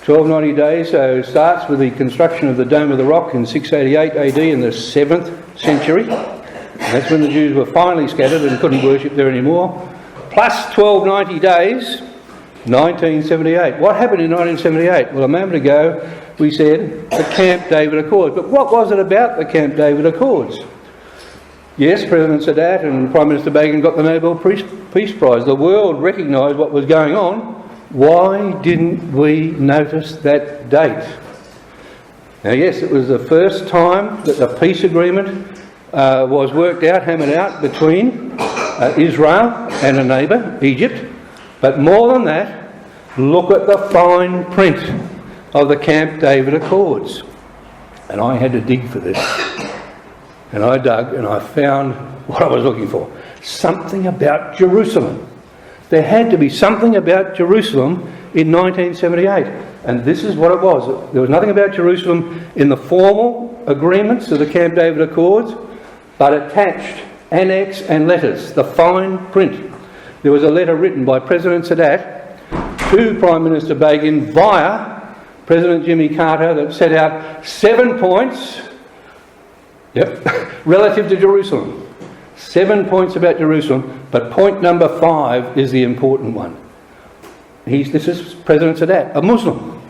1290 days, so starts with the construction of the Dome of the Rock in 688 AD in the 7th century. And that's when the Jews were finally scattered and couldn't worship there anymore. Plus 1290 days, 1978. What happened in 1978? Well, a moment ago we said the Camp David Accords. But what was it about the Camp David Accords? Yes, President Sadat and Prime Minister Begin got the Nobel Peace Prize. The world recognised what was going on. Why didn't we notice that date? Now, yes, it was the first time that the peace agreement was worked out, hammered out between Israel and a neighbour, Egypt. But more than that, look at the fine print of the Camp David Accords. And I had to dig for this. And I dug and I found what I was looking for. Something about Jerusalem. There had to be something about Jerusalem in 1978. And this is what it was. There was nothing about Jerusalem in the formal agreements of the Camp David Accords, but attached, annex and letters, the fine print. There was a letter written by President Sadat to Prime Minister Begin via President Jimmy Carter that set out 7 points relative to Jerusalem. 7 points about Jerusalem, but point number 5 is the important one. This is President Sadat, a Muslim.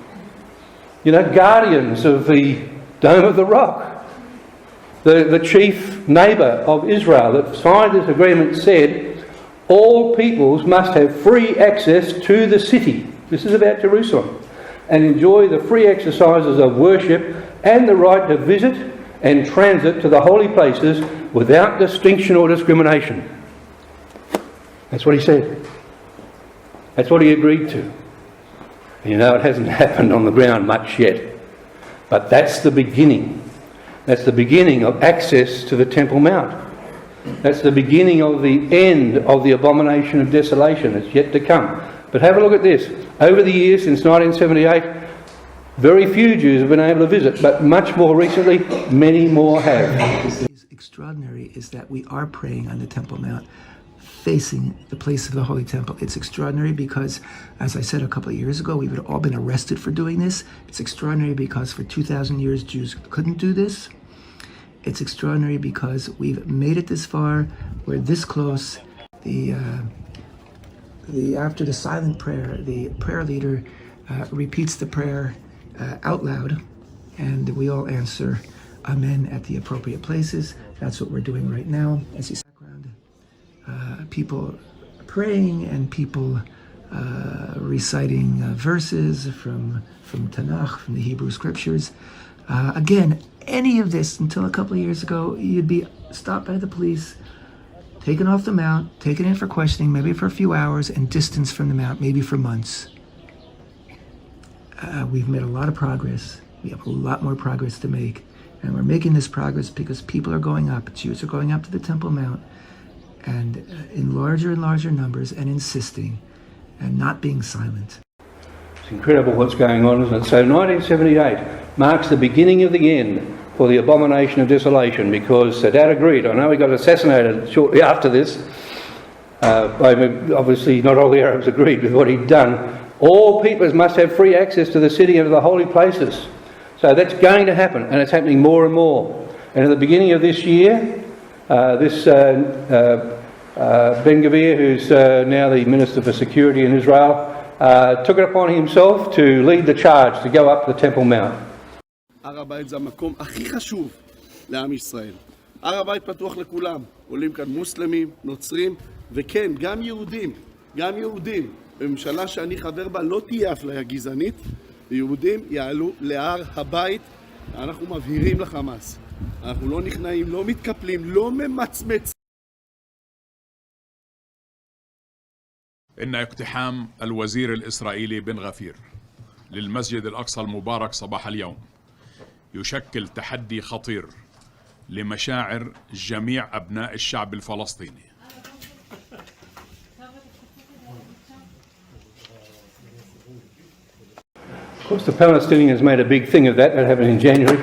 You know, guardians of the Dome of the Rock. The chief neighbour of Israel that signed this agreement said, all peoples must have free access to the city. This is about Jerusalem. And enjoy the free exercises of worship and the right to visit and transit to the holy places without distinction or discrimination. That's what he said. That's what he agreed to. And you know, it hasn't happened on the ground much yet. But that's the beginning. That's the beginning of access to the Temple Mount. That's the beginning of the end of the Abomination of Desolation. It's yet to come. But have a look at this. Over the years, since 1978, very few Jews have been able to visit, but much more recently, many more have. What is extraordinary is that we are praying on the Temple Mount, facing the place of the Holy Temple. It's extraordinary because, as I said a couple of years ago, we've all been arrested for doing this. It's extraordinary because for 2,000 years, Jews couldn't do this. It's extraordinary because we've made it this far. We're this close. After the silent prayer, the prayer leader repeats the prayer out loud, and we all answer Amen at the appropriate places. That's what we're doing right now. As you see background, people praying and people reciting verses from Tanakh, from the Hebrew scriptures. Again, any of this until a couple of years ago, you'd be stopped by the police, taken off the mount, taken in for questioning, maybe for a few hours, and distanced from the mount, maybe for months. We've made a lot of progress. We have a lot more progress to make. And we're making this progress because people are going up. Jews are going up to the Temple Mount, and in larger and larger numbers, and insisting, and not being silent. It's incredible what's going on, isn't it? So 1978 marks the beginning of the end for the Abomination of Desolation, because Sadat agreed. I know he got assassinated shortly after this. Obviously not all the Arabs agreed with what he'd done. All peoples must have free access to the city and to the holy places. So that's going to happen, and it's happening more and more. And at the beginning of this year, Ben-Gvir, who's now the Minister for Security in Israel, took it upon himself to lead the charge to go up to the Temple Mount. הר הבית זה המקום הכי חשוב לעם ישראל. הר הבית פתוח לכולם. עולים כאן מוסלמים, נוצרים, וכן, גם יהודים. גם יהודים. בממשלה שאני חבר בה לא תהיה אפליה גזענית. ויהודים יעלו להר הבית. אנחנו מבהירים לחמאס. אנחנו לא נכנעים, לא מתקפלים, לא ממצמצים. إن اقتحام الوزير الإسرائيلي بن-غفير للمسجد الأقصى المبارك صباح اليوم يشكل تحدي خطير لمشاعر جميع أبناء الشعب الفلسطيني. Of course, the Palestinians made a big thing of that. That happened in January,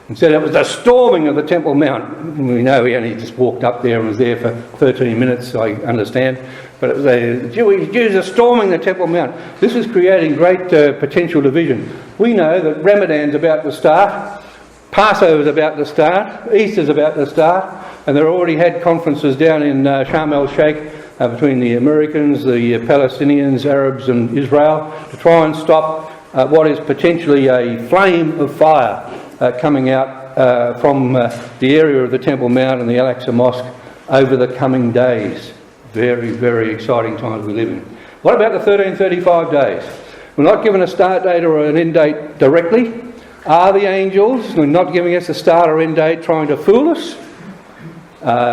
and said it was the storming of the Temple Mount. And we know he only just walked up there and was there for 13 minutes, I understand. But it was the Jews are storming the Temple Mount. This is creating great potential division. We know that Ramadan's about to start, Passover's about to start, Easter's about to start, and they've already had conferences down in Sharm el-Sheikh between the Americans, the Palestinians, Arabs and Israel to try and stop what is potentially a flame of fire coming out from the area of the Temple Mount and the Aqsa mosque over the coming days. Very, very exciting times we live in. What about the 1335 days? We're not given a start date or an end date directly. Are the angels, we're not giving us a start or end date, trying to fool us?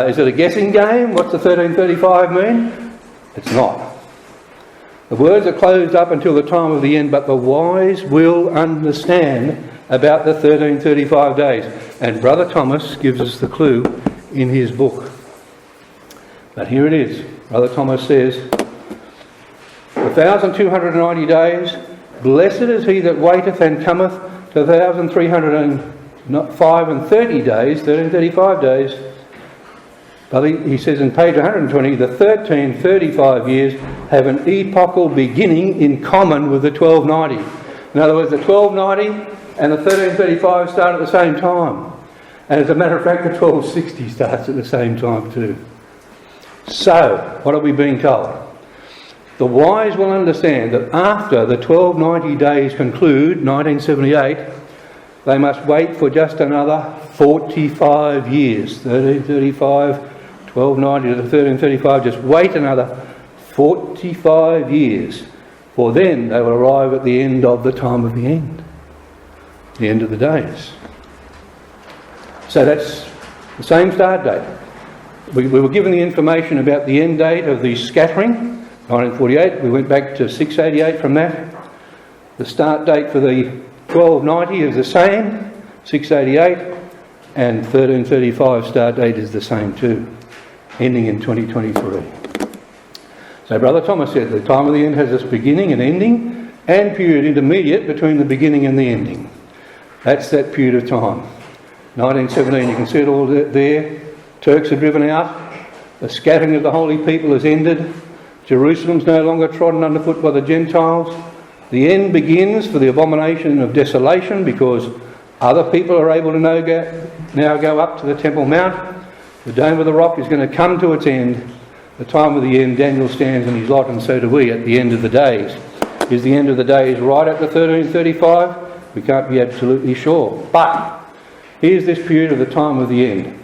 Is it a guessing game? What's the 1335 mean? It's not. The words are closed up until the time of the end, but the wise will understand about the 1335 days. And Brother Thomas gives us the clue in his book. But here it is. Brother Thomas says, 1,290 days, blessed is he that waiteth and cometh to 1,305 and 30 days, 1335 days. But he says in page 120, the 1335 years have an epochal beginning in common with the 1290. In other words, the 1290 and the 1335 start at the same time. And as a matter of fact, the 1260 starts at the same time too. So, what are we being told? The wise will understand that after the 1290 days conclude, 1978, they must wait for just another 45 years. 1335, 1290 to 1335, just wait another 45 years. For then they will arrive at the end of the time of the end. The end of the days. So that's the same start date. We were given the information about the end date of the scattering, 1948. We went back to 688 from that. The start date for the 1290 is the same, 688, and 1335 start date is the same too, ending in 2023. So Brother Thomas said the time of the end has its beginning and ending, and period intermediate between the beginning and the ending. That's that period of time. 1917, you can see it all there. Turks are driven out. The scattering of the holy people has ended. Jerusalem's no longer trodden underfoot by the Gentiles. The end begins for the abomination of desolation because other people are able to now go up to the Temple Mount. The Dome of the Rock is going to come to its end. The time of the end, Daniel stands in his lot, and so do we at the end of the days. Is the end of the days right at the 1335? We can't be absolutely sure. But here's this period of the time of the end.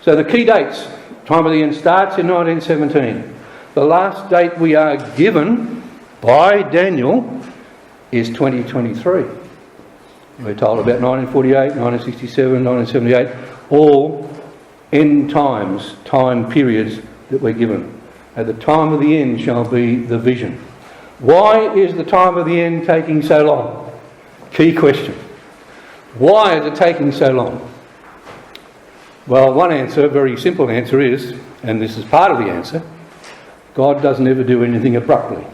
So the key dates. Time of the end starts in 1917. The last date we are given by Daniel is 2023. We're told about 1948, 1967, 1978, all end times, time periods that we're given. At the time of the end shall be the vision. Why is the time of the end taking so long? Key question. Why is it taking so long? Well, one answer, a very simple answer is, and this is part of the answer, God doesn't ever do anything abruptly.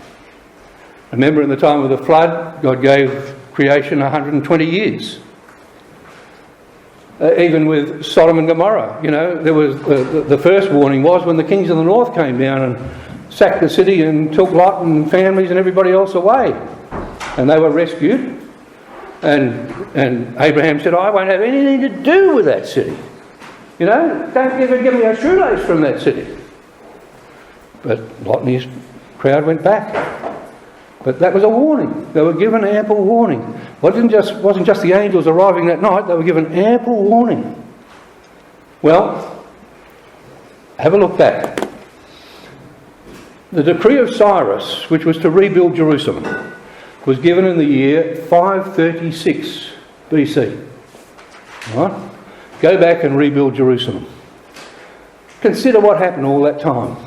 Remember, in the time of the flood, God gave creation 120 years. Even with Sodom and Gomorrah, there was the first warning was when the kings of the north came down and sacked the city and took Lot and families and everybody else away, and they were rescued. And Abraham said, "I won't have anything to do with that city. Don't ever give me a shoelace from that city." But Lot and his crowd went back. But that was a warning. They were given ample warning. Wasn't just the angels arriving that night, they were given ample warning. Well, have a look back. The decree of Cyrus, which was to rebuild Jerusalem, was given in the year 536 BC. Right? Go back and rebuild Jerusalem. Consider what happened all that time.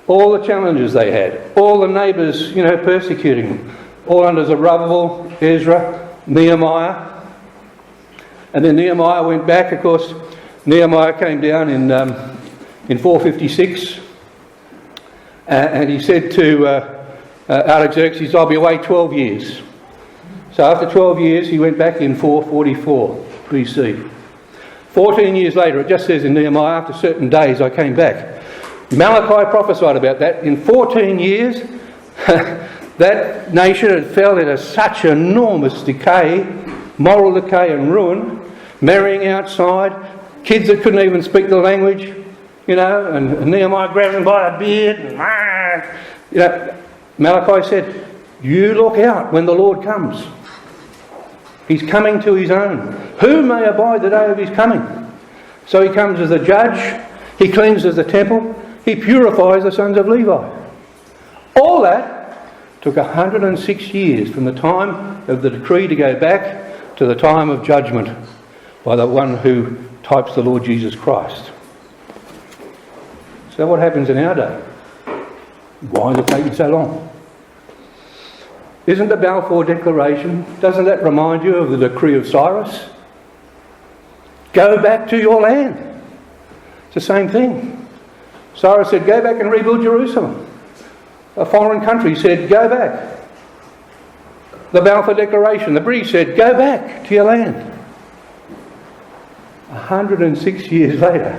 All the challenges they had, all the neighbours, persecuting them, all under Zerubbabel, Ezra, Nehemiah. And then Nehemiah went back. Of course, Nehemiah came down in 456, and he said to Artaxerxes, "I'll be away 12 years." So after 12 years, he went back in 444 BC. 14 years later, it just says in Nehemiah, after certain days I came back. Malachi prophesied about that. In 14 years, that nation had fell into such enormous decay, moral decay and ruin, marrying outside, kids that couldn't even speak the language, and Nehemiah grabbed them by the beard. And, Malachi said, "You look out when the Lord comes. He's coming to his own. Who may abide the day of his coming?" So he comes as a judge, he cleanses the temple, he purifies the sons of Levi. All that took 106 years from the time of the decree to go back to the time of judgment by the one who types the Lord Jesus Christ. So what happens in our day? Why is it taking so long? Isn't the Balfour Declaration, doesn't that remind you of the decree of Cyrus? Go back to your land. It's the same thing. Cyrus said, "Go back and rebuild Jerusalem." A foreign country said, "Go back." The Balfour Declaration, the British said, "Go back to your land." 106 years later,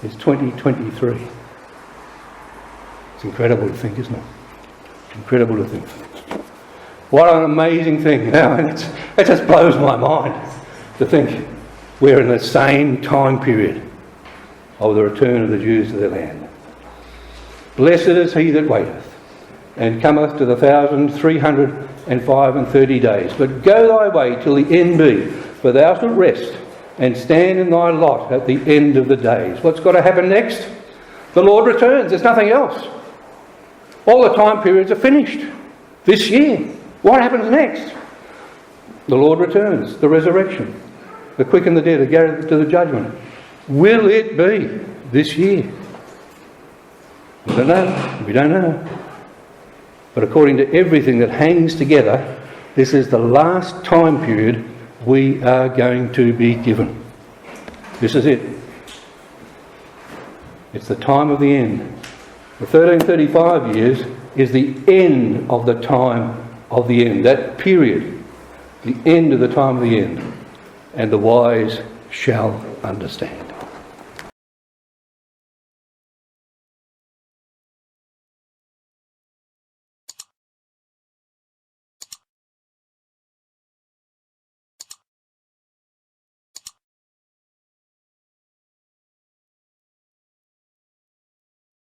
it's 2023. It's incredible to think, isn't it? Incredible to think. What an amazing thing. It just blows my mind to think we're in the same time period of the return of the Jews to their land. Blessed is he that waiteth, and cometh to the 1,330 days. But go thy way till the end be, for thou shalt rest, and stand in thy lot at the end of the days. What's got to happen next? The Lord returns. There's nothing else. All the time periods are finished. This year. What happens next? The Lord returns. The resurrection. The quick and the dead are gathered to the judgment. Will it be this year? We don't know. We don't know. But according to everything that hangs together, this is the last time period we are going to be given. This is it. It's the time of the end. The 1335 years is the end of the time of the end. That period. The end of the time of the end. And the wise shall understand.